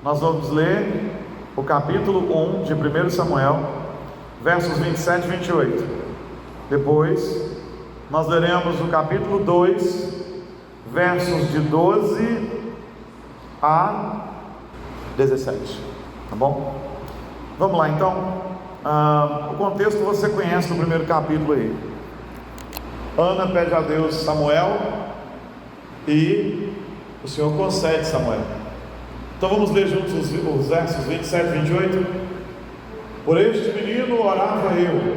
Nós vamos ler o capítulo 1 de 1 Samuel, versos 27 e 28. Depois, nós leremos o capítulo 2, versos de 12 a 17. Tá bom? Vamos lá então. O contexto você conhece no primeiro capítulo aí. Ana pede a Deus Samuel e o Senhor concede Samuel. Então vamos ler juntos os versos 27 e 28. Por este menino orava eu,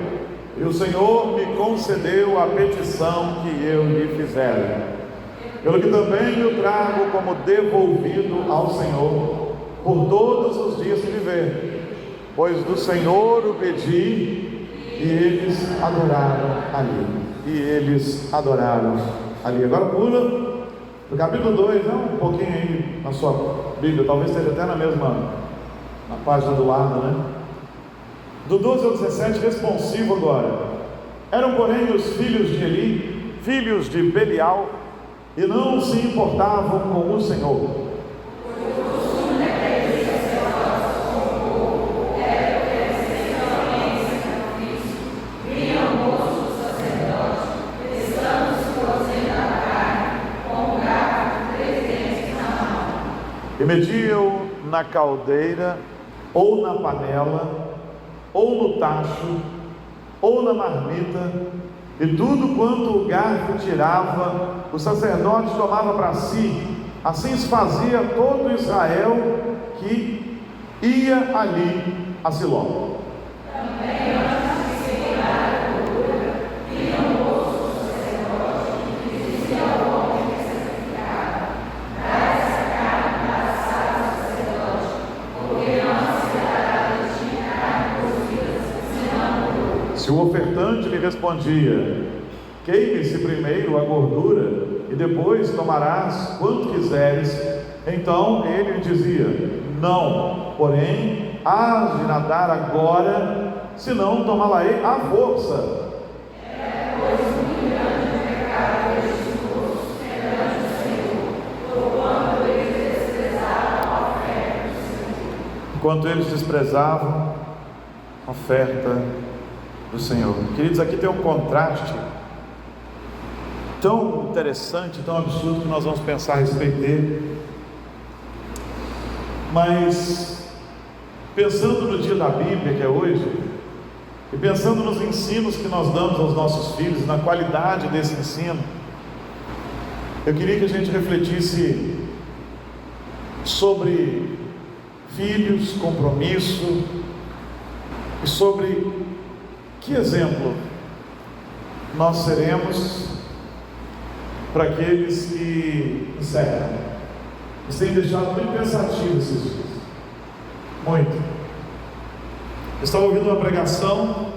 e o Senhor me concedeu a petição que eu lhe fizera, pelo que também o trago como devolvido ao Senhor por todos os dias que viver, pois do Senhor o pedi, e eles adoraram ali. Agora pula no capítulo 2, um pouquinho aí na sua Bíblia, talvez esteja até na página do lado, né? Do 12 ao 17, responsivo agora. Eram, porém, os filhos de Eli, filhos de Belial, e não se importavam com o Senhor. E mediam na caldeira, ou na panela, ou no tacho, ou na marmita, e tudo quanto o garfo tirava, o sacerdote tomava para si. Assim se fazia todo Israel que ia ali a Siló. Se o ofertante lhe respondia: queime-se primeiro a gordura, e depois tomarás quanto quiseres, então ele lhe dizia: não, porém, hás de nadar agora, senão tomá-la-ei à força. Enquanto eles desprezavam a oferta do Senhor. Queridos, aqui tem um contraste tão interessante, tão absurdo, que nós vamos pensar a respeito dele. Mas pensando no dia da Bíblia, que é hoje, e pensando nos ensinos que nós damos aos nossos filhos, na qualidade desse ensino, eu queria que a gente refletisse sobre filhos, compromisso, e sobre que exemplo nós seremos para aqueles que nos cercam. Isso tem deixado muito pensativo esses dias. Muito. Eu estava ouvindo uma pregação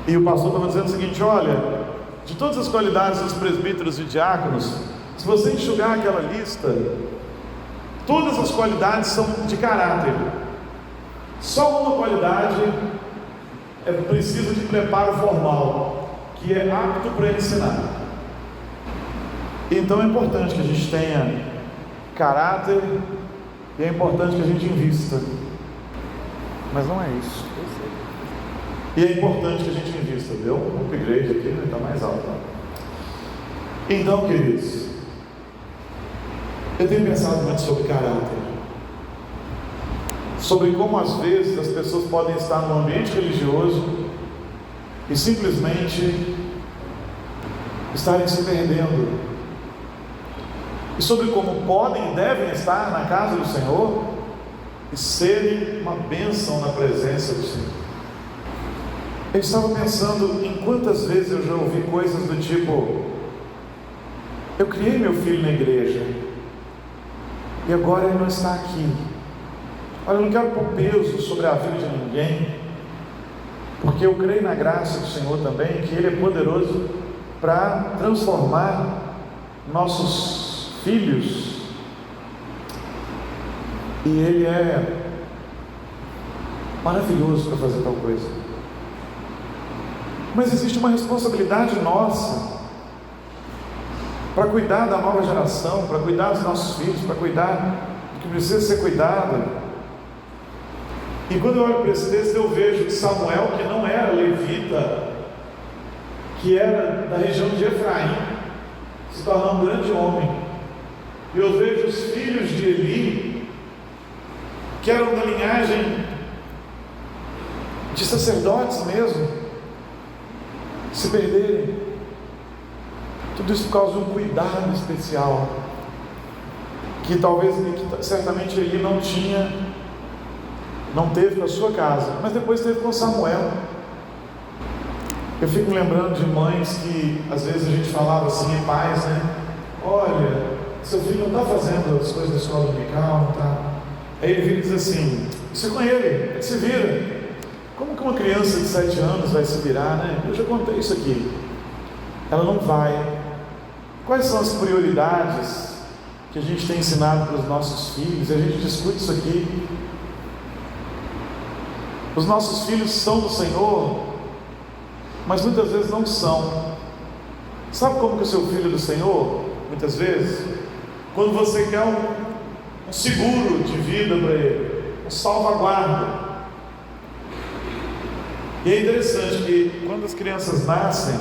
e o pastor estava dizendo o seguinte: olha, de todas as qualidades dos presbíteros e diáconos, se você enxugar aquela lista, todas as qualidades são de caráter. Só uma qualidade é preciso de preparo formal, que é apto para ensinar. Então é importante que a gente tenha caráter, e é importante que a gente invista. Mas não é isso. E é importante que a gente invista, viu? O upgrade aqui está mais alto. Então, queridos, eu tenho pensado muito sobre caráter, sobre como às vezes as pessoas podem estar no ambiente religioso e simplesmente estarem se perdendo, e sobre como podem e devem estar na casa do Senhor e serem uma bênção na presença do Senhor. Eu estava pensando em quantas vezes eu já ouvi coisas do tipo: eu criei meu filho na igreja e agora ele não está aqui. Olha, eu não quero pôr peso sobre a vida de ninguém, porque eu creio na graça do Senhor também, que Ele é poderoso para transformar nossos filhos, e Ele é maravilhoso para fazer tal coisa. Mas existe uma responsabilidade nossa para cuidar da nova geração, para cuidar dos nossos filhos, para cuidar que precisa ser cuidado. E quando eu olho para esse texto, eu vejo Samuel, que não era levita, que era da região de Efraim, se tornar um grande homem. E eu vejo os filhos de Eli, que eram da linhagem de sacerdotes mesmo, se perderem. Tudo isso por causa de um cuidado especial, que talvez, que certamente Eli não teve com a sua casa, mas depois teve com Samuel. Eu fico lembrando de mães que às vezes a gente falava assim, e pais, né? Olha, seu filho não está fazendo as coisas da escola dominical, não está. Aí ele vira e diz assim: isso é com ele se vira. Como que uma criança de 7 anos vai se virar, né? Eu já contei isso aqui. Ela não vai. Quais são as prioridades que a gente tem ensinado para os nossos filhos? A gente discute isso aqui. Os nossos filhos são do Senhor, mas muitas vezes não são. Sabe como que o seu filho é do Senhor? Muitas vezes, quando você quer um seguro de vida para ele, um salvaguarda. E é interessante que quando as crianças nascem,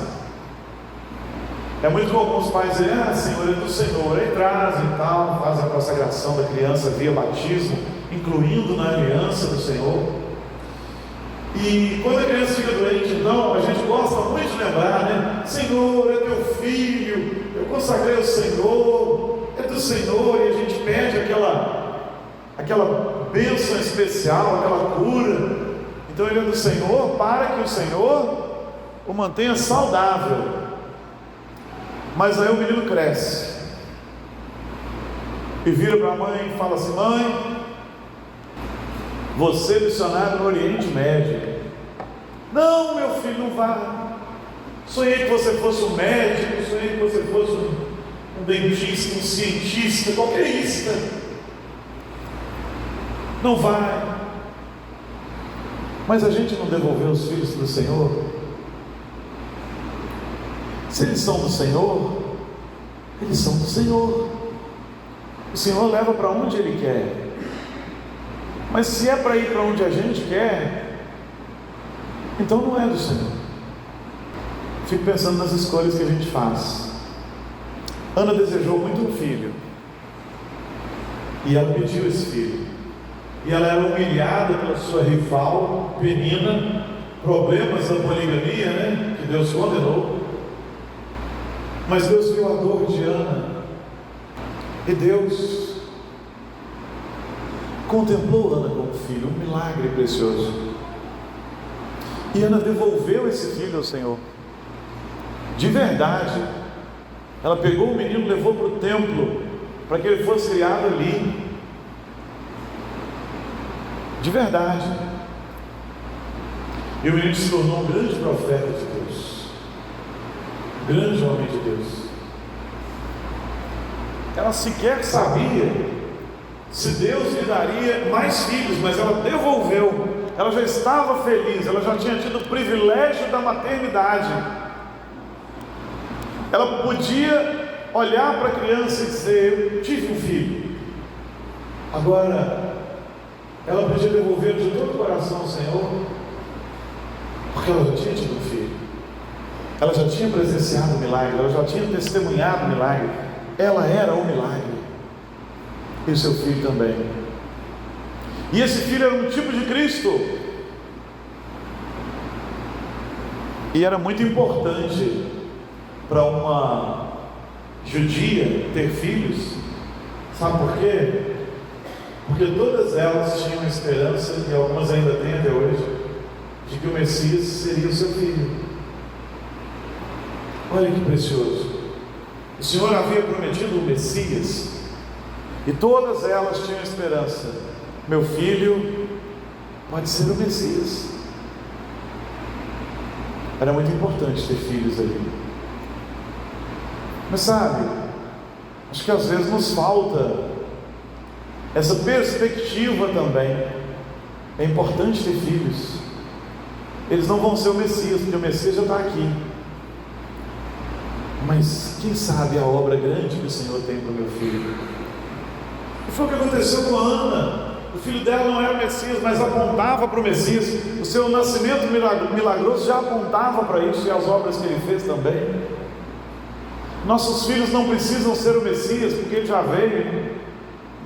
é muito comum os pais dizerem: ah, Senhor, é do Senhor. Aí trazem e tal, faz a consagração da criança via batismo, incluindo na aliança do Senhor. E quando a criança fica doente, então, a gente gosta muito de lembrar, né? Senhor, é teu filho, eu consagrei ao Senhor, é do Senhor, e a gente pede aquela bênção especial, aquela cura. Então ele é do Senhor, para que o Senhor o mantenha saudável. Mas aí o menino cresce e vira para a mãe e fala assim: mãe, você é missionário no Oriente Médio. Não, meu filho, não vá. Sonhei que você fosse um médico, sonhei que você fosse um dentista, um cientista, qualquerista. Não vai. Mas a gente não devolveu os filhos do Senhor? Se eles são do Senhor, eles são do Senhor. O Senhor leva para onde Ele quer. Mas se é para ir para onde a gente quer, então não é do Senhor. Fico pensando nas escolhas que a gente faz. Ana desejou muito um filho, e ela pediu esse filho, e ela era humilhada pela sua rival Penina, problemas da poligamia, né, que Deus condenou. Mas Deus viu a dor de Ana, e Deus contemplou Ana como filho, um milagre precioso. E Ana devolveu esse filho ao Senhor, de verdade. Ela pegou o menino, levou para o templo, para que ele fosse criado ali, de verdade. E o menino se tornou um grande profeta de Deus, grande homem de Deus. Ela sequer sabia se Deus lhe daria mais filhos, mas ela devolveu. Ela já estava feliz, ela já tinha tido o privilégio da maternidade. Ela podia olhar para a criança e dizer: eu tive um filho. Agora, ela podia devolver de todo o coração ao Senhor, porque ela já tinha tido um filho. Ela já tinha presenciado o milagre, ela já tinha testemunhado o milagre. Ela era o milagre, e o seu filho também. E esse filho era um tipo de Cristo, e era muito importante para uma judia ter filhos. Sabe por quê? Porque todas elas tinham a esperança, e algumas ainda têm até hoje, de que o Messias seria o seu filho. Olha que precioso. O Senhor havia prometido o Messias, e todas elas tinham esperança: meu filho pode ser o Messias. Era muito importante ter filhos ali. Mas sabe, acho que às vezes nos falta essa perspectiva também. É importante ter filhos. Eles não vão ser o Messias, porque o Messias já está aqui. Mas quem sabe a obra grande que o Senhor tem para o meu filho? E foi o que aconteceu com Ana. O filho dela não era o Messias, mas apontava para o Messias. O seu nascimento milagroso já apontava para isso, e as obras que ele fez também. Nossos filhos não precisam ser o Messias, porque ele já veio,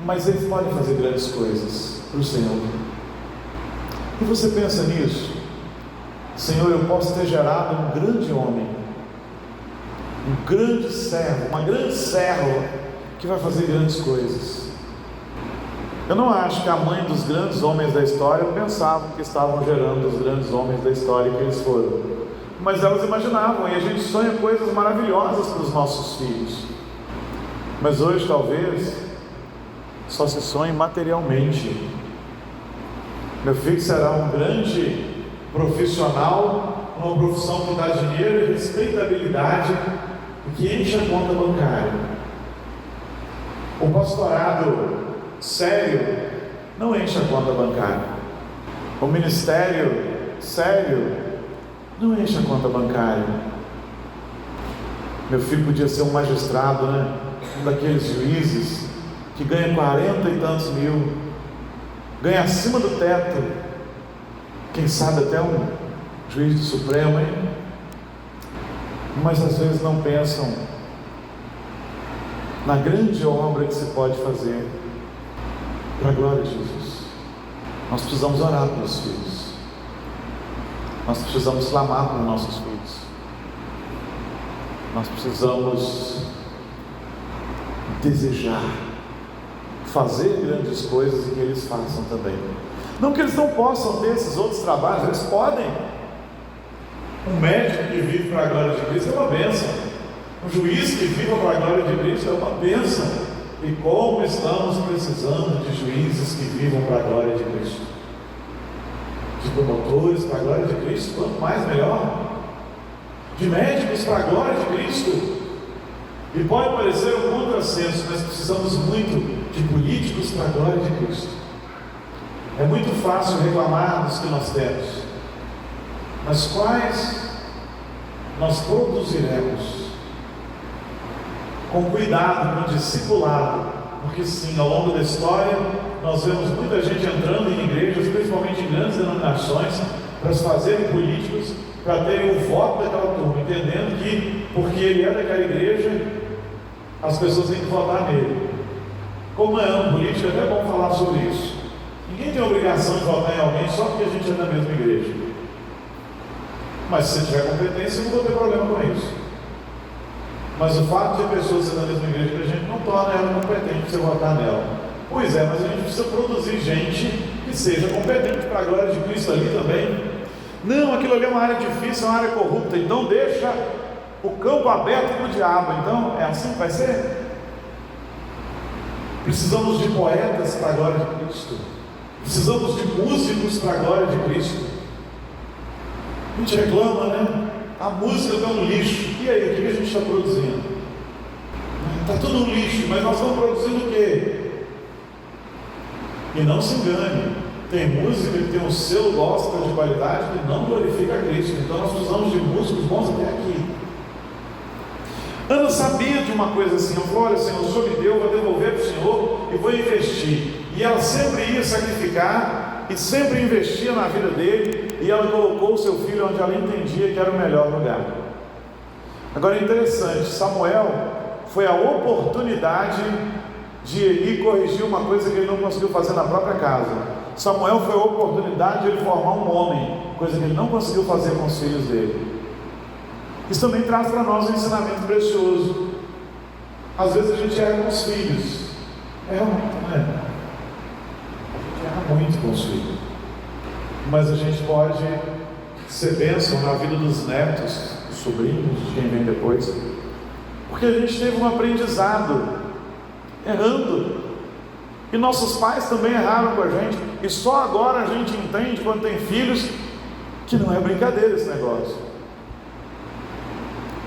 mas eles podem fazer grandes coisas para o Senhor. E você pensa nisso? Senhor, eu posso ter gerado um grande homem, um grande servo, uma grande serva, que vai fazer grandes coisas. Eu não acho que a mãe dos grandes homens da história pensavam que estavam gerando os grandes homens da história que eles foram, mas elas imaginavam, e a gente sonha coisas maravilhosas para os nossos filhos. Mas hoje talvez só se sonhe materialmente. Meu filho será um grande profissional, uma profissão que dá dinheiro e respeitabilidade, e que enche a conta bancária. O pastorado sério não enche a conta bancária. O ministério sério não enche a conta bancária. Meu filho podia ser um magistrado, né? Um daqueles juízes que ganha 40 e tantos mil, ganha acima do teto, quem sabe até um juiz do Supremo, hein? Mas às vezes não pensam na grande obra que se pode fazer para a glória de Jesus. Nós precisamos orar pelos filhos, nós precisamos clamar para os nossos filhos, nós precisamos desejar fazer grandes coisas e que eles façam também. Não que eles não possam ter esses outros trabalhos, eles podem. Um médico que vive para a glória de Cristo é uma bênção. Um juiz que vive para a glória de Cristo é uma bênção. E como estamos precisando de juízes que vivam para a glória de Cristo, de promotores para a glória de Cristo, quanto mais melhor, de médicos para a glória de Cristo. E pode parecer um contrassenso, mas precisamos muito de políticos para a glória de Cristo. É muito fácil reclamar dos que nós temos, mas quais nós produziremos? Com cuidado, com discipulado, porque sim, ao longo da história, nós vemos muita gente entrando em igrejas, principalmente em grandes denominações, para se fazerem políticos, para terem o voto daquela turma, entendendo que, porque ele é daquela igreja, as pessoas têm que votar nele. Como é um político, é até bom falar sobre isso. Ninguém tem obrigação de votar em alguém só porque a gente é da mesma igreja. Mas se você tiver competência, eu não vou ter problema com isso. Mas o fato de a pessoa ser da mesma igreja que a gente não torna ela competente para você votar nela. Pois é, mas a gente precisa produzir gente que seja competente para a glória de Cristo ali também. Não, aquilo ali é uma área difícil, é uma área corrupta, então deixa o campo aberto para o diabo. Então, é assim que vai ser? Precisamos de poetas para a glória de Cristo. Precisamos de músicos para a glória de Cristo. A gente reclama, né? A música está um lixo. E aí, o que a gente está produzindo? Está tudo um lixo, mas nós estamos produzindo o quê? E não se engane, tem música que tem um selo gospel de qualidade que não glorifica a Cristo. Então nós precisamos de músicos bons até aqui. Ana sabia de uma coisa assim, ela falou: olha, Senhor, o Senhor me deu, vou devolver para o Senhor e vou investir. E ela sempre ia sacrificar e sempre investia na vida dele, e ela colocou o seu filho onde ela entendia que era o melhor lugar. Agora é interessante, Samuel foi a oportunidade de Eli corrigir uma coisa que ele não conseguiu fazer na própria casa. Samuel foi a oportunidade de ele formar um homem, coisa que ele não conseguiu fazer com os filhos dele. Isso também traz para nós um ensinamento precioso. Às vezes a gente erra com os filhos. Erra muito, né? A gente erra muito com os filhos. Mas a gente pode ser bênção na vida dos netos, dos sobrinhos, de quem vem depois. Porque a gente teve um aprendizado errando. E nossos pais também erraram com a gente. E só agora a gente entende, quando tem filhos, que não é brincadeira esse negócio.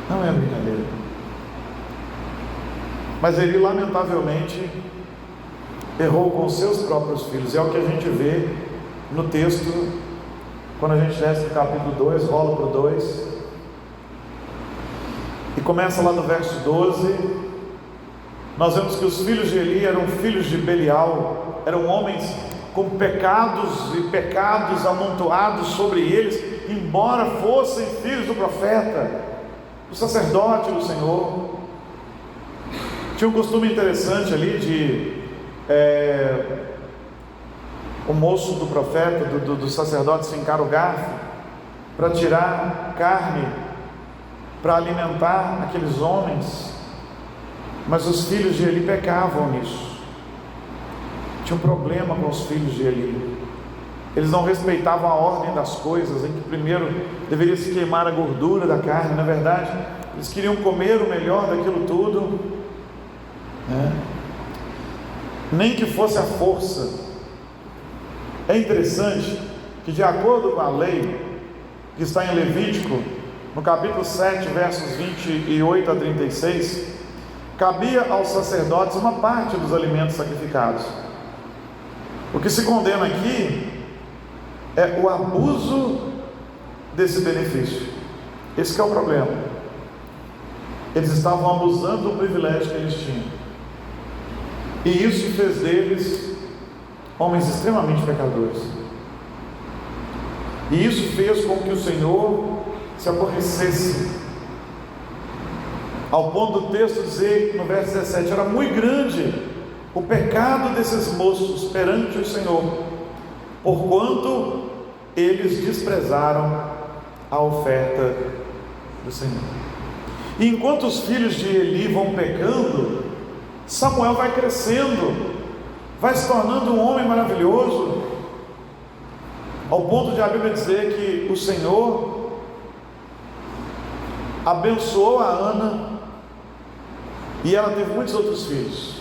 Não é brincadeira. Mas ele lamentavelmente errou com seus próprios filhos. É o que a gente vê no texto, quando a gente desce no capítulo 2, rola para o 2 e começa lá no verso 12. nós vemos que os filhos de Eli eram filhos de Belial, eram homens com pecados e pecados amontoados sobre eles, embora fossem filhos do profeta, do sacerdote do Senhor. Tinha um costume interessante ali de o moço do profeta, do sacerdote, fincar o garfo para tirar carne, para alimentar aqueles homens. Mas os filhos de Eli pecavam nisso. Tinha um problema com os filhos de Eli. Eles não respeitavam a ordem das coisas, em que primeiro deveria se queimar a gordura da carne. Na verdade, eles queriam comer o melhor daquilo tudo, nem que fosse a força. É interessante que, de acordo com a lei que está em Levítico, no capítulo 7, versos 28 a 36, cabia aos sacerdotes uma parte dos alimentos sacrificados. O que se condena aqui é o abuso desse benefício. Esse que é o problema. Eles estavam abusando do privilégio que eles tinham, e isso fez deles homens extremamente pecadores. E isso fez com que o Senhor se aborrecesse, ao ponto do texto dizer, no verso 17, era muito grande o pecado desses moços perante o Senhor, porquanto eles desprezaram a oferta do Senhor. E enquanto os filhos de Eli vão pecando, Samuel vai crescendo, vai se tornando um homem maravilhoso, ao ponto de a Bíblia dizer que o Senhor abençoou a Ana, e ela teve muitos outros filhos,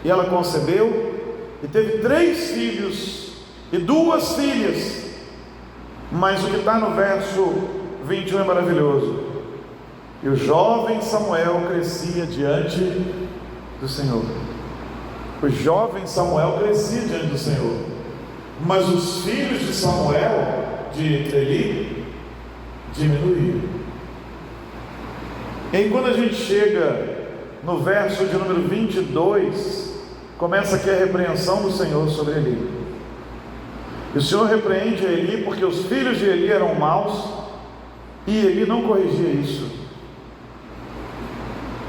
e ela concebeu e teve 3 filhos e 2 filhas. Mas o que está no verso 21 é maravilhoso. E o jovem Samuel crescia diante do Senhor. O jovem Samuel crescia diante do Senhor, mas os filhos de Samuel, de Eli, diminuíram. E quando a gente chega no verso de número 22, começa aqui a repreensão do Senhor sobre Eli. E o Senhor repreende Eli porque os filhos de Eli eram maus, e Eli não corrigia isso.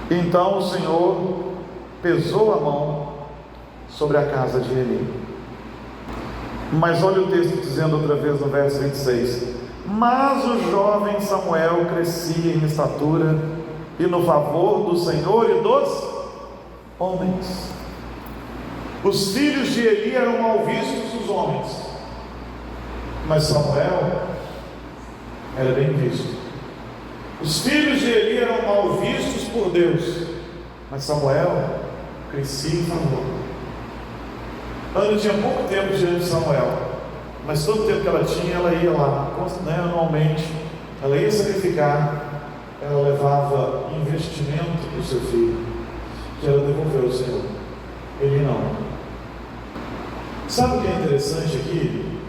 Então o Senhor pesou a mão sobre a casa de Eli. Mas olha o texto dizendo outra vez no verso 26: mas o jovem Samuel crescia em estatura e no favor do Senhor e dos homens. Os filhos de Eli eram mal vistos dos homens, mas Samuel era bem visto. Os filhos de Eli eram mal vistos por Deus, mas Samuel crescia em favor. Ana tinha pouco tempo diante de Samuel, mas todo o tempo que ela tinha, ela ia lá, anualmente, ela ia sacrificar, ela levava investimento para o seu filho, que ela devolveu ao Senhor. Ele não. Sabe o que é interessante aqui?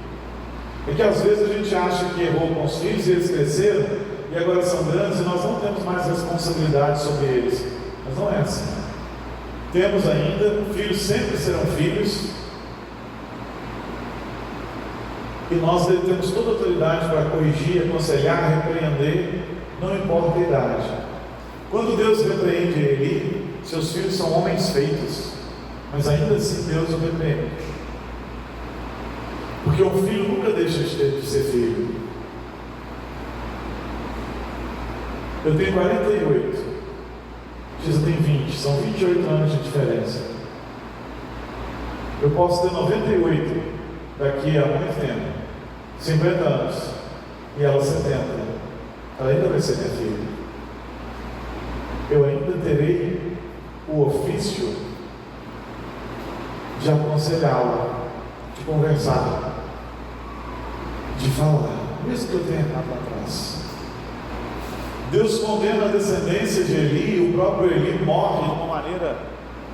É que às vezes a gente acha que errou com os filhos e eles cresceram, e agora são grandes e nós não temos mais responsabilidade sobre eles. Mas não é assim. Temos ainda, filhos sempre serão filhos, e nós temos toda a autoridade para corrigir, aconselhar, repreender, não importa a idade. Quando Deus repreende Eli, seus filhos são homens feitos, mas ainda assim Deus o repreende, porque um filho nunca deixa de ser filho. Eu tenho 48, Giza tem 20, são 28 anos de diferença. Eu posso ter 98 daqui a muito tempo, 50 anos, e ela 70, ela ainda vai ser minha filha. Eu ainda terei o ofício de aconselhá-la, de conversar, de falar, mesmo que eu tenha errado lá atrás. Deus condena a descendência de Eli, o próprio Eli morre de uma maneira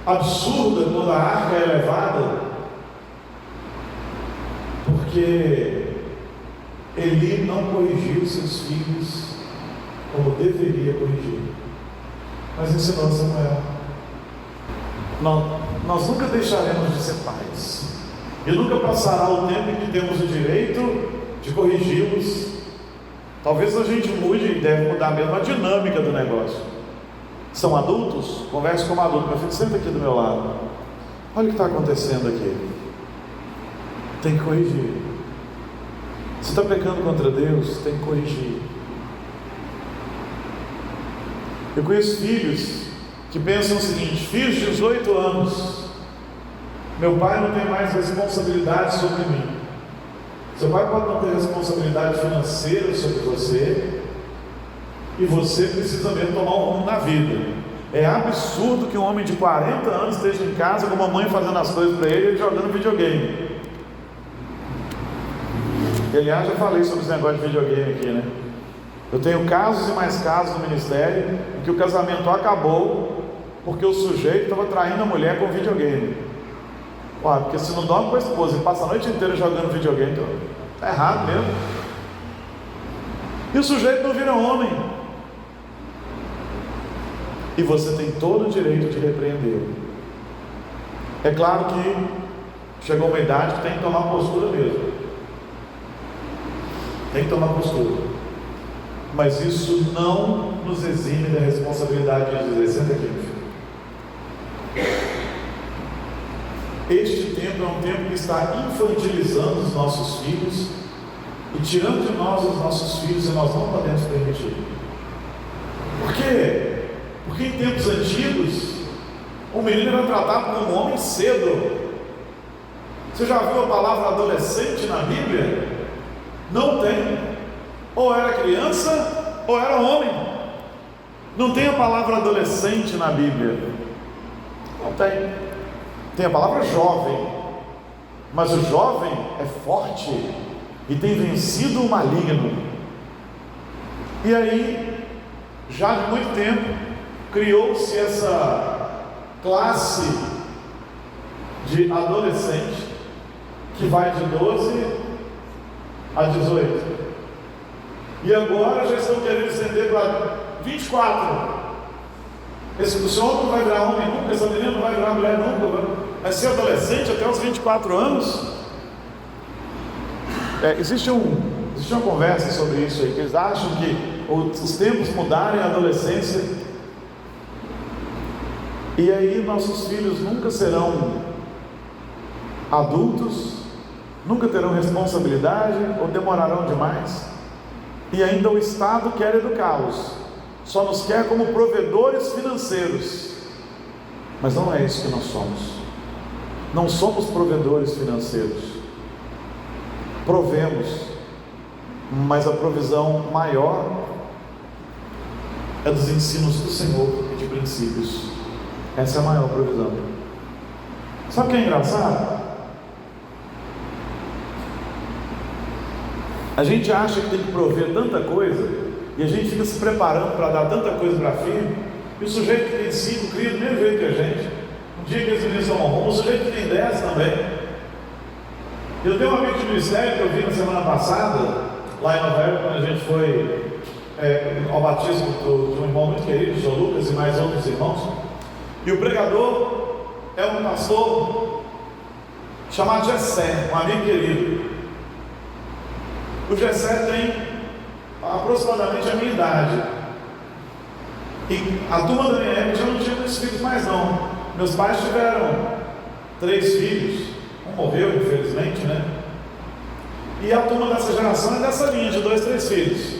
absurda quando a arca é levada, porque Eli não corrigiu seus filhos como deveria corrigir, mas ensinou Samuel. Nós nunca deixaremos de ser pais, e nunca passará o tempo em que temos o direito de corrigi-los. Talvez a gente mude e deve mudar mesmo a dinâmica do negócio. São adultos? Converse como adulto. Meu filho, senta aqui do meu lado. Olha o que está acontecendo aqui. Tem que corrigir. Se está pecando contra Deus, tem que corrigir. Eu conheço filhos que pensam o seguinte: fiz 18 anos, meu pai não tem mais responsabilidade sobre mim. Seu pai pode não ter responsabilidade financeira sobre você, e você precisa mesmo tomar um rumo na vida. É absurdo que um homem de 40 anos esteja em casa com a mamãe fazendo as coisas para ele e jogando videogame. E, aliás, já falei sobre esse negócio de videogame aqui, né? Eu tenho casos e mais casos no ministério em que o casamento acabou porque o sujeito estava traindo a mulher com videogame. Porque se não dorme com a esposa e passa a noite inteira jogando videogame, então está errado mesmo. E o sujeito não vira homem. E você tem todo o direito de repreendê-lo. É claro que chegou uma idade que tem que tomar postura mesmo. Tem que tomar postura. Mas isso não nos exime da responsabilidade de dizer: senta aqui, meu filho. Este tempo é um tempo que está infantilizando os nossos filhos e tirando de nós os nossos filhos, e nós não podemos permitir. Por quê? Porque em tempos antigos o menino era tratado como um homem cedo. Você já viu a palavra adolescente na Bíblia? Não tem. Ou era criança ou era homem. Não tem a palavra adolescente na Bíblia. Não tem. Tem a palavra jovem, mas o jovem é forte e tem vencido o maligno. E aí, já de muito tempo, criou-se essa classe de adolescente que vai de 12 a 18. E agora já estão querendo estender para 24. Esse homem não vai virar homem nunca, essa menina não vai virar mulher nunca, vai ser adolescente até os 24 anos. Existe uma conversa sobre isso aí, que eles acham que os tempos mudaram, a adolescência, e aí nossos filhos nunca serão adultos, nunca terão responsabilidade, ou demorarão demais. E ainda o Estado quer educá-los, só nos quer como provedores financeiros. Mas não é isso que nós somos. Não somos provedores financeiros. Provemos, mas a provisão maior é dos ensinos do Senhor e de princípios. Essa é a maior provisão. Sabe o que é engraçado? A gente acha que tem que prover tanta coisa, e a gente fica se preparando para dar tanta coisa para filho, e o sujeito que tem 5 cria do mesmo jeito que a gente. Um dia que eles meninos são marrom, o sujeito que tem 10 também. Eu tenho um amigo de ministério que eu vi na semana passada, lá em Nova York, quando a gente foi ao batismo de um irmão muito querido, o Sr. Lucas, e mais outros irmãos. E o pregador é um pastor chamado Gessé, um amigo querido. O Gessé tem aproximadamente a minha idade, e a turma da minha época já não tinha muitos filhos mais não. Meus pais tiveram 3 filhos, um morreu infelizmente, né? E a turma dessa geração é dessa linha de 2, 3 filhos,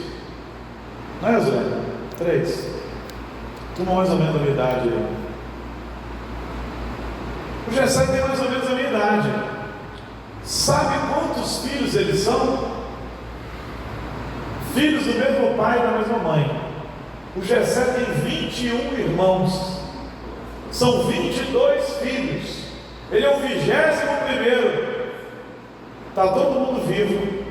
não é, Zé? 3, turma mais ou menos da minha idade. O Gessé tem mais ou menos a minha idade. Sabe quantos filhos eles são? Filhos do mesmo pai e da mesma mãe. O Gessé tem 21 irmãos. São 22 filhos. Ele é o 21º. Está todo mundo vivo,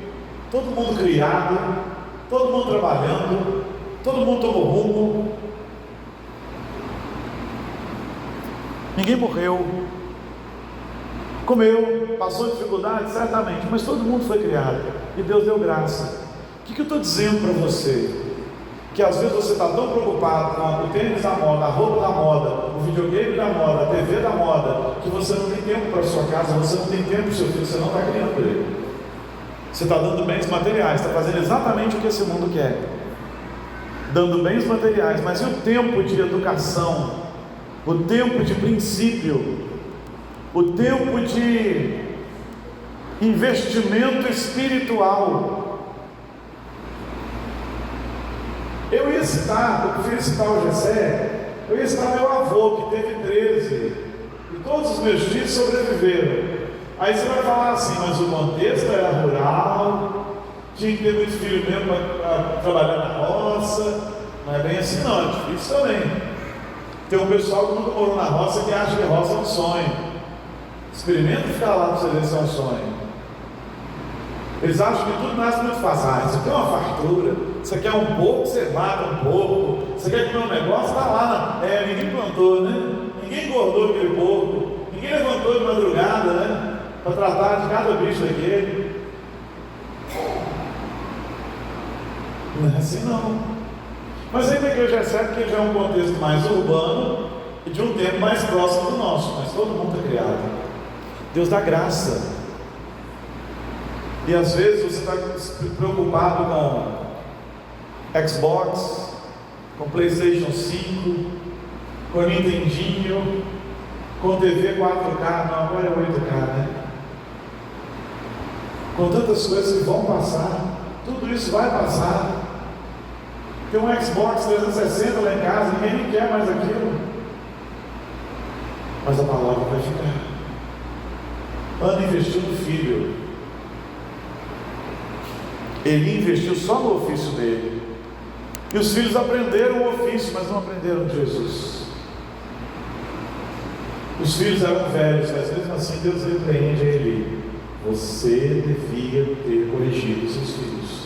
todo mundo criado, todo mundo trabalhando, todo mundo tomou rumo. Ninguém morreu. Comeu, passou dificuldade, certamente, mas todo mundo foi criado. E Deus deu graça. O que eu estou dizendo para você? que às vezes você está tão preocupado com o tênis da moda, a roupa da moda, o videogame da moda, a TV da moda, que você não tem tempo para a sua casa, você não tem tempo para o seu filho, você não está criando ele. Você está dando bens materiais, está fazendo exatamente o que esse mundo quer, dando bens materiais, mas e o tempo de educação, o tempo de princípio, o tempo de investimento espiritual? Eu ia citar, eu prefiro citar o Jessé, eu ia citar meu avô, que teve 13, e todos os meus tios sobreviveram. Aí você vai falar assim, mas o contexto era rural, tinha que ter muitos filhos mesmo para trabalhar na roça. Não é bem assim não, é difícil também. Tem um pessoal que nunca morou na roça que acha que a roça é um sonho. Experimenta ficar lá para você ver se é um sonho. Eles acham que tudo nasce muito fácil. Ah, isso aqui é uma fartura, isso aqui é um pouco, você mata um pouco, você quer comer um negócio, está lá ninguém plantou, né? Ninguém engordou aquele porco, ninguém levantou de madrugada, né? Para tratar de cada bicho daquele. Não é assim não. Mas ainda que eu já saiba que já é um contexto mais urbano e de um tempo mais próximo do nosso, mas todo mundo é criado. Deus dá graça. E às vezes você está preocupado com Xbox, com PlayStation 5, com Nintendinho, com TV 4K, não, agora é 8K, né? Com tantas coisas que vão passar, tudo isso vai passar. Tem um Xbox 360 lá em casa, ninguém nem quer mais aquilo, mas a palavra vai ficar. Ana investiu no filho, ele investiu só no ofício dele, e os filhos aprenderam o ofício, mas não aprenderam de Jesus. Os filhos eram velhos, mas mesmo assim Deus repreende a Eli. Você devia ter corrigido seus filhos.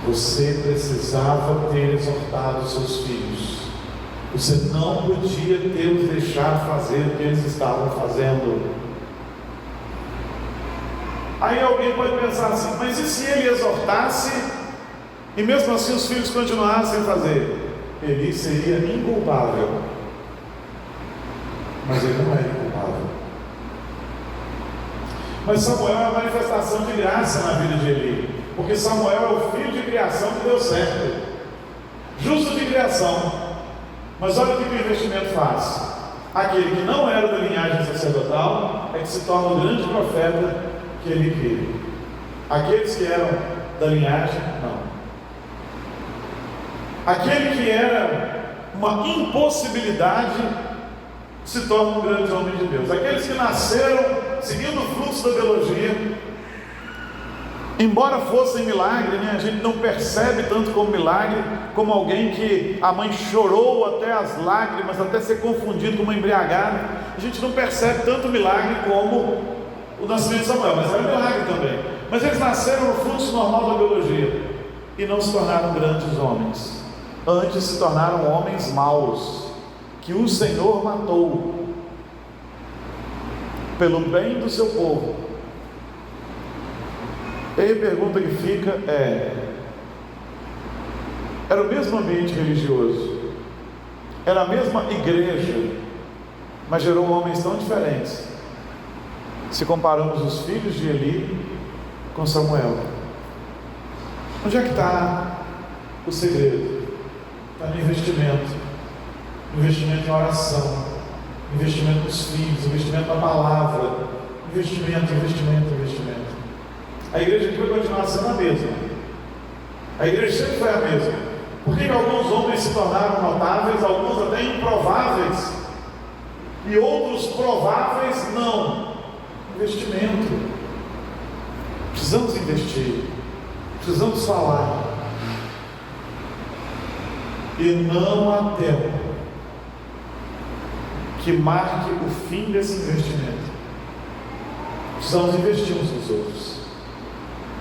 Você precisava ter exortado seus filhos. Você não podia ter os deixado fazer o que eles estavam fazendo. Aí alguém pode pensar assim, mas e se ele exortasse e mesmo assim os filhos continuassem a fazer? Eli seria inculpável. Mas ele não é inculpável. Mas Samuel é a manifestação de graça na vida de Eli, porque Samuel é o filho de criação que deu certo, justo de criação. Mas olha o que o investimento faz. Aquele que não era da linhagem sacerdotal é que se torna o grande profeta que ele queria. Aqueles que eram da linhagem, não. Aquele que era uma impossibilidade se torna um grande homem de Deus. Aqueles que nasceram seguindo o fluxo da biologia, embora fossem milagre, né? A gente não percebe tanto como milagre, como alguém que a mãe chorou até as lágrimas, até ser confundido com uma embriagada. A gente não percebe tanto milagre como o nascimento de Samuel, mas era milagre também. Mas eles nasceram no fluxo normal da biologia e não se tornaram grandes homens. Antes se tornaram homens maus, que o Senhor matou pelo bem do seu povo. E aí a pergunta que fica era o mesmo ambiente religioso, era a mesma igreja, mas gerou homens tão diferentes, se comparamos os filhos de Eli com Samuel. Onde é que está o segredo? Está no investimento em oração, investimento nos filhos, investimento na palavra, investimento. A igreja aqui vai continuar sendo a mesma. A igreja sempre foi a mesma. Por que alguns homens se tornaram notáveis, alguns até improváveis, e outros prováveis não? Investimento. Precisamos investir, precisamos falar, e não há tempo que marque o fim desse investimento. Precisamos investir uns nos outros,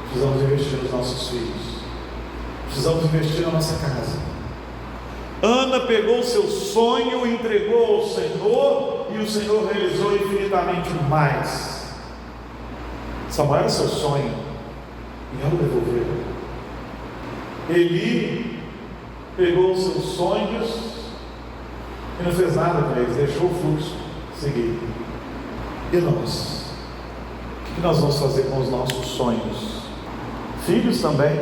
precisamos investir nos nossos filhos, precisamos investir na nossa casa. Ana pegou o seu sonho, entregou ao Senhor, e o Senhor realizou infinitamente mais. Samuel era seu sonho, e ela devolveu. Eli pegou os seus sonhos e não fez nada com eles, deixou o fluxo seguir. E nós? O que nós vamos fazer com os nossos sonhos? Filhos também.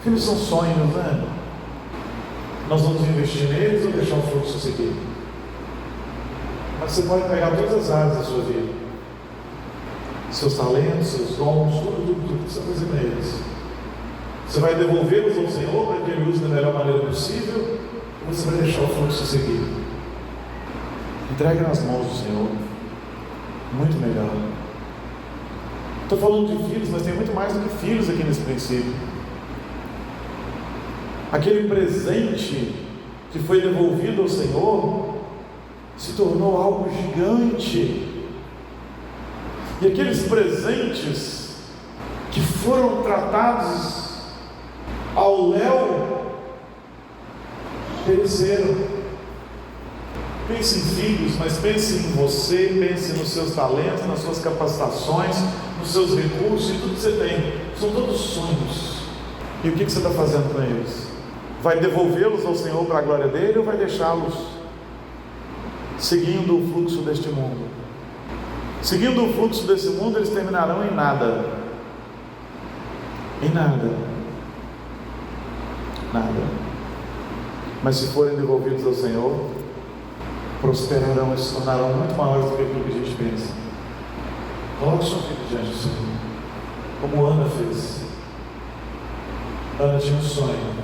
Filhos são sonhos, né? Nós vamos investir neles ou deixar o fluxo seguir? Mas você pode pegar todas as áreas da sua vida, seus talentos, seus dons, tudo que você vai fazer com eles. Você vai devolvê-los ao Senhor para que Ele use da melhor maneira possível, ou você vai deixar o fluxo seguir? Entregue nas mãos do Senhor. Muito melhor. Estou falando de filhos, mas tem muito mais do que filhos aqui nesse princípio. Aquele presente que foi devolvido ao Senhor se tornou algo gigante. E aqueles presentes que foram tratados ao léu pereceram. Pense em filhos, mas pense em você, pense nos seus talentos, nas suas capacitações, nos seus recursos e tudo que você tem. São todos sonhos. E o que você está fazendo com eles? Vai devolvê-los ao Senhor para a glória dele ou vai deixá-los seguindo o fluxo deste mundo? Seguindo o fluxo desse mundo, eles terminarão em nada. Em nada. Nada. Mas se forem devolvidos ao Senhor, prosperarão e se tornarão muito maiores do que aquilo que a gente pensa. Coloque sua vida diante do Senhor, como Ana fez. Ana tinha um sonho.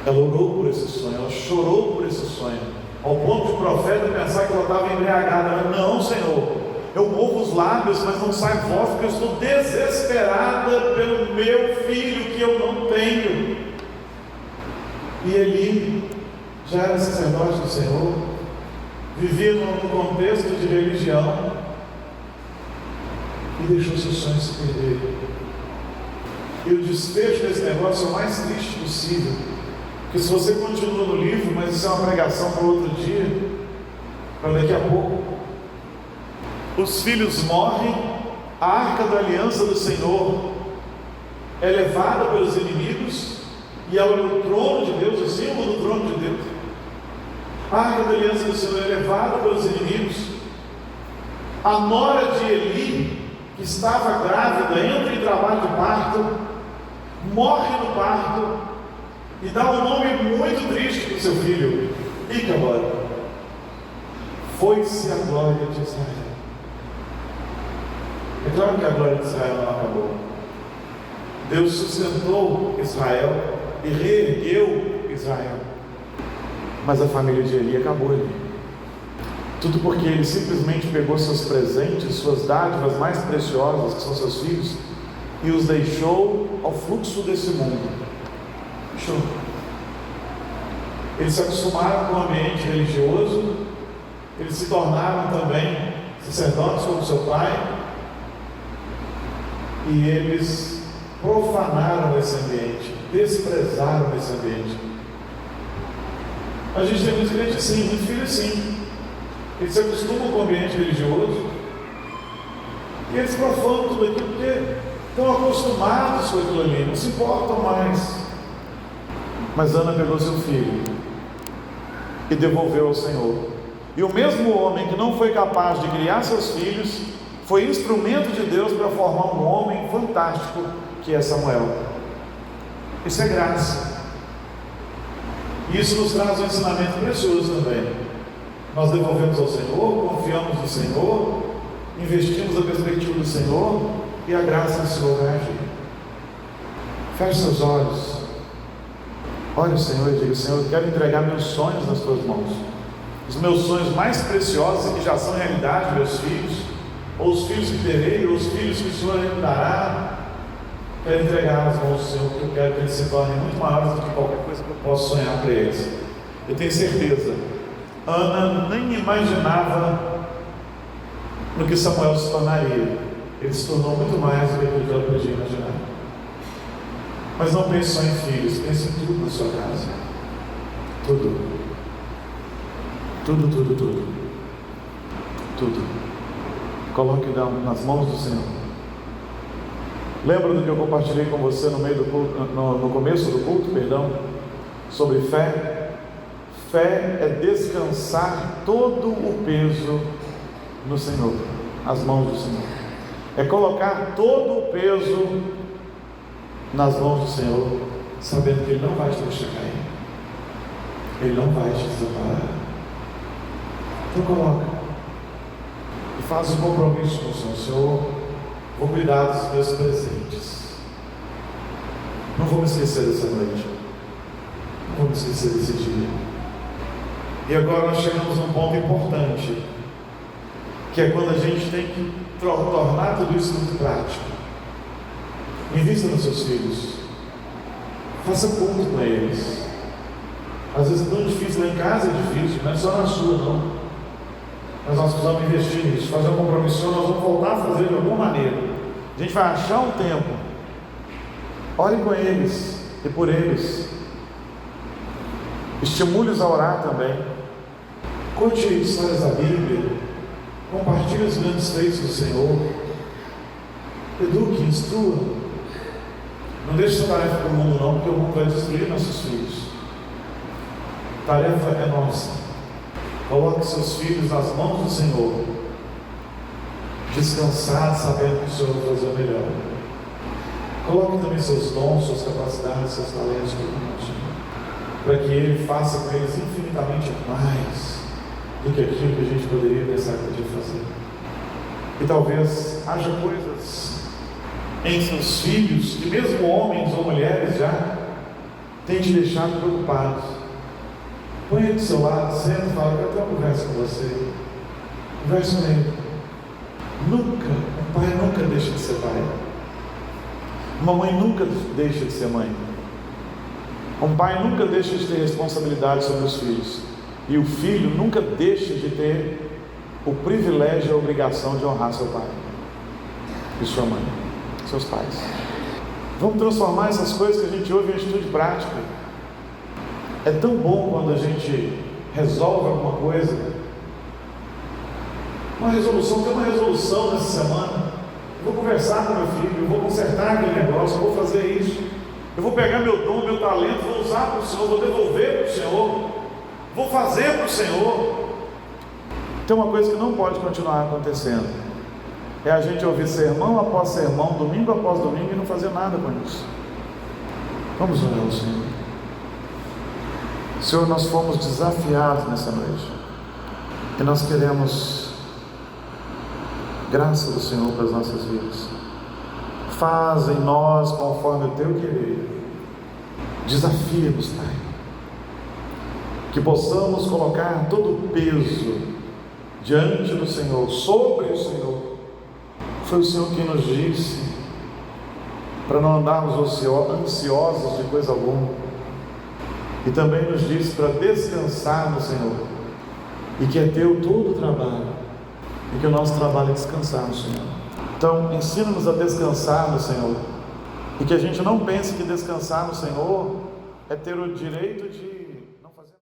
Ela orou por esse sonho, ela chorou por esse sonho, ao ponto de o profeta pensar que ela estava embriagada. Ela: não, Senhor, eu movo os lábios, mas não sai voz, porque eu estou desesperada pelo meu filho que eu não tenho. E Eli já era sacerdote do Senhor, vivia num contexto de religião e deixou seus sonhos se perder. E o desfecho desse negócio é o mais triste possível, porque se você continua no livro, mas isso é uma pregação para outro dia, para daqui a pouco, os filhos morrem, a arca da aliança do Senhor é levada pelos inimigos, e ela é o trono de Deus, o símbolo do trono de Deus. A arca da aliança do Senhor é levada pelos inimigos. A nora de Eli, que estava grávida, entra em trabalho de parto, morre no parto e dá um nome muito triste para o seu filho, Icabod. Foi-se a glória de Israel. É claro que a glória de Israel não acabou. Deus sustentou Israel e reergueu Israel, mas a família de Eli acabou ali. Tudo porque ele simplesmente pegou seus presentes, suas dádivas mais preciosas, que são seus filhos, e os deixou ao fluxo desse mundo. Deixou. Eles se acostumaram com o ambiente religioso, eles se tornaram também sacerdotes como seu pai, e eles profanaram esse ambiente, desprezaram esse ambiente. A gente tem muitos crentes assim, muitos filhos assim. Eles se acostumam com o ambiente religioso e eles profanam tudo aquilo porque estão acostumados com aquilo ali, não se importam mais. Mas Ana pegou seu filho e devolveu ao Senhor. E o mesmo homem que não foi capaz de criar seus filhos foi instrumento de Deus para formar um homem fantástico, que é Samuel. Isso é graça. E isso nos traz um ensinamento precioso também. Nós devolvemos ao Senhor, confiamos no Senhor, investimos na perspectiva do Senhor, e a graça do Senhor vai agir. Feche seus olhos, olhe o Senhor e diga: Senhor, eu quero entregar meus sonhos nas tuas mãos, os meus sonhos mais preciosos e que já são realidade, meus filhos, ou os filhos que terei, ou os filhos que o Senhor me dará. Quero entregar nas mãos do Senhor, porque eu quero que eles se tornem muito maiores do que qualquer coisa que eu possa sonhar para eles. Eu tenho certeza, Ana nem imaginava no que Samuel se tornaria. Ele se tornou muito mais do que aquilo que ela podia imaginar. Mas não pense só em filhos, pense em tudo na sua casa. Tudo. Tudo, tudo, tudo. Tudo. Coloque nas mãos do Senhor. Lembra do que eu compartilhei com você no meio do culto, no começo do culto, sobre fé? Fé é descansar todo o peso no Senhor, nas mãos do Senhor. É colocar todo o peso nas mãos do Senhor, sabendo que Ele não vai te deixar cair, Ele não vai te desamparar. Então coloca e faz um compromisso com o Senhor. Senhor, vou cuidar dos meus presentes, não vou me esquecer dessa noite, não vou me esquecer desse dia. E agora nós chegamos a um ponto importante, que é quando a gente tem que tornar tudo isso muito prático. Invista nos seus filhos, faça culto com eles. Às vezes é tão difícil, lá em casa é difícil, não é só na sua não, mas nós precisamos investir nisso, fazer um compromisso. Nós vamos voltar a fazer de alguma maneira. A gente vai achar um tempo, ore com eles e por eles, estimule-os a orar também, conte histórias da Bíblia, compartilhe os grandes feitos do Senhor, eduque, instrua. Não deixe essa tarefa para o mundo não, porque o mundo vai destruir nossos filhos. A tarefa é nossa. Coloque seus filhos nas mãos do Senhor, descansados, sabendo que o Senhor vai fazer o melhor. Coloque também seus dons, suas capacidades, seus talentos para que Ele faça com eles infinitamente mais do que aquilo que a gente poderia pensar que podia fazer. E talvez haja coisas em seus filhos que mesmo homens ou mulheres já têm te deixado preocupados. Põe ele do seu lado, senta e fala: eu quero ter uma conversa com você. Conversa com ele. Um pai nunca deixa de ser pai. Uma mãe nunca deixa de ser mãe. Um pai nunca deixa de ter responsabilidade sobre os filhos. E o filho nunca deixa de ter o privilégio e a obrigação de honrar seu pai e sua mãe, seus pais. Vamos transformar essas coisas que a gente ouve em atitude prática. É tão bom quando a gente resolve alguma coisa. Uma resolução, tem uma resolução nessa semana. Eu vou conversar com meu filho, eu vou consertar aquele negócio, eu vou fazer isso. Eu vou pegar meu dom, meu talento, vou usar para o Senhor, vou devolver para o Senhor, vou fazer para o Senhor. Tem uma coisa que não pode continuar acontecendo: é a gente ouvir sermão após sermão, domingo após domingo, e não fazer nada com isso. Vamos orar ao Senhor. Senhor, nós fomos desafiados nessa noite, e nós queremos graça do Senhor para as nossas vidas. Faz em nós conforme o Teu querer. Desafia-nos, Pai, que possamos colocar todo o peso diante do Senhor, sobre o Senhor. Foi o Senhor quem nos disse para não andarmos ansiosos de coisa alguma, e também nos disse para descansar no Senhor, e que é Teu todo o trabalho, e que o nosso trabalho é descansar no Senhor. Então ensina-nos a descansar no Senhor, e que a gente não pense que descansar no Senhor é ter o direito de